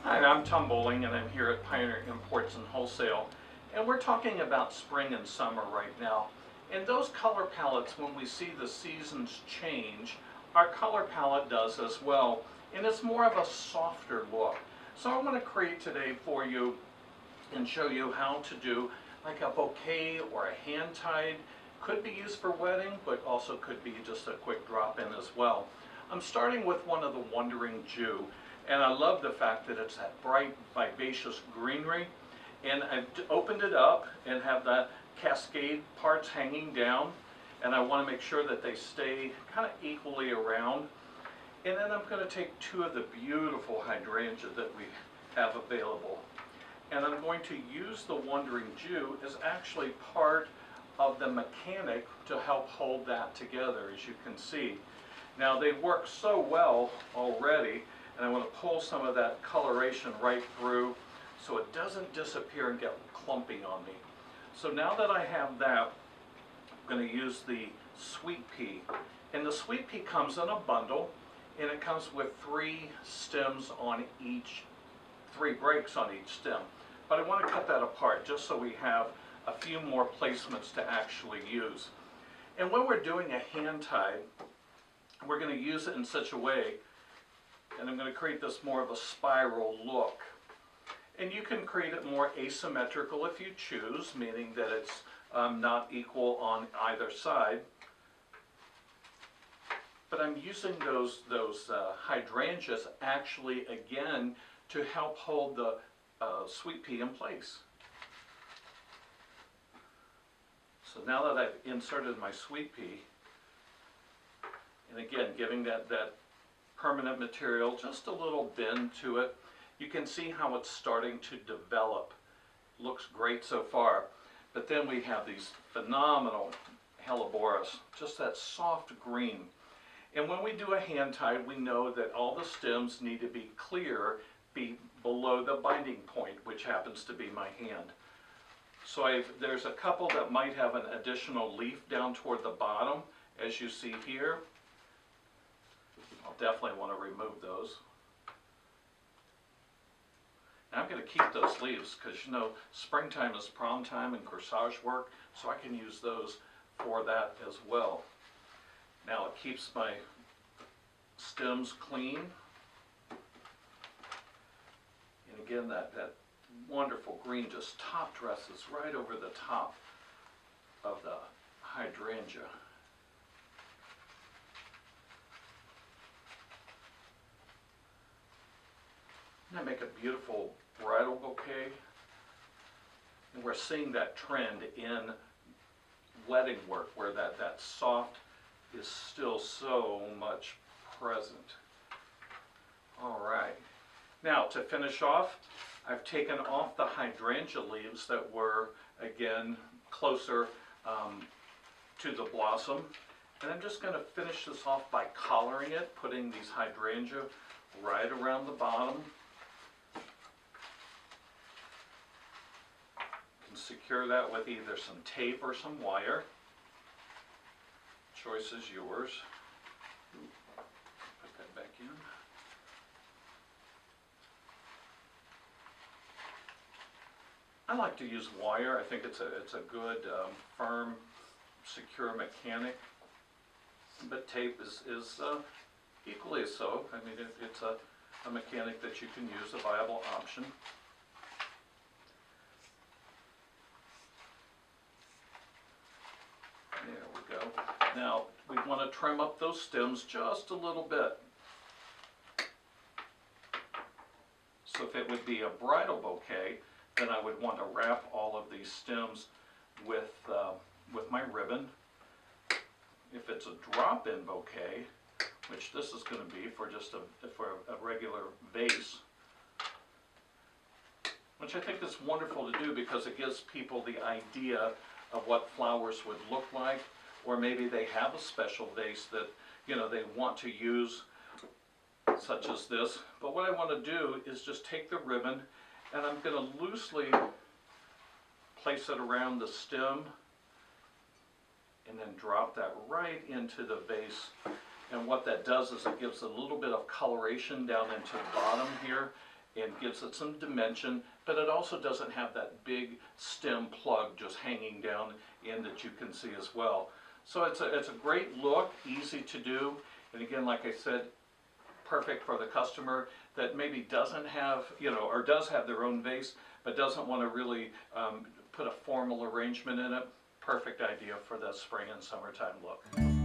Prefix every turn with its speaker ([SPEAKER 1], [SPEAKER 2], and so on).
[SPEAKER 1] Hi, I'm Tom Bowling, and I'm here at Pioneer Imports and Wholesale, and we're talking about spring and summer right now. And those color palettes, when we see the seasons change, our color palette does as well, and it's more of a softer look. So I want to create today for you and show you how to do like a bouquet or a hand-tied. Could be used for wedding, but also could be just a quick drop-in as well. I'm starting with one of the Wandering Jew, and I love the fact that it's that bright, vivacious greenery. And I've opened it up and have the cascade parts hanging down, and I want to make sure that they stay kind of equally around. And then I'm going to take two of the beautiful hydrangeas that we have available, and I'm going to use the Wandering Jew as actually part of the mechanic to help hold that together, as you can see. Now they work so well already, and I want to pull some of that coloration right through so it doesn't disappear and get clumping on me. So now that I have that, I'm going to use the sweet pea. And the sweet pea comes in a bundle, and it comes with 3 stems on each, 3 breaks on each stem. But I want to cut that apart just so we have a few more placements to actually use. And when we're doing a hand tie, we're going to use it in such a way, and I'm going to create this more of a spiral look. And you can create it more asymmetrical if you choose, meaning that it's not equal on either side. But I'm using those hydrangeas actually again to help hold the sweet pea in place. So now that I've inserted my sweet pea, and again giving that permanent material just a little bend to it, you can see how it's starting to develop. Looks great so far. But then we have these phenomenal Helleborus, just that soft green. And when we do a hand tie, we know that all the stems need to be clear, be below the binding point, which happens to be my hand. So there's a couple that might have an additional leaf down toward the bottom, as you see here. I'll definitely want to remove those. And I'm going to keep those leaves because, you know, springtime is prom time and corsage work, so I can use those for that as well. Now it keeps my stems clean. And again, that wonderful green just top dresses right over the top of the hydrangea. And I make a beautiful bridal bouquet. And we're seeing that trend in wedding work where that soft is still so much present. All right. Now to finish off, I've taken off the hydrangea leaves that were, again, closer to the blossom. And I'm just going to finish this off by collaring it, putting these hydrangea right around the bottom. You can secure that with either some tape or some wire. Choice is yours. Put that back in. I like to use wire. I think it's a good, firm, secure mechanic. But tape is equally so. I mean, it's a mechanic that you can use, a viable option. There we go. Now, we want to trim up those stems just a little bit. So if it would be a bridal bouquet, then I would want to wrap all of these stems with my ribbon. If it's a drop-in bouquet, which this is going to be for just a regular vase, which I think is wonderful to do because it gives people the idea of what flowers would look like, or maybe they have a special vase that, you know, they want to use, such as this. But what I want to do is just take the ribbon and I'm going to loosely place it around the stem and then drop that right into the vase. And what that does is it gives a little bit of coloration down into the bottom here, and gives it some dimension, but it also doesn't have that big stem plug just hanging down in that you can see as well. So it's a great look, easy to do, and again, like I said, perfect for the customer that maybe doesn't have, or does have their own vase, but doesn't want to really put a formal arrangement in it. Perfect idea for the spring and summertime look.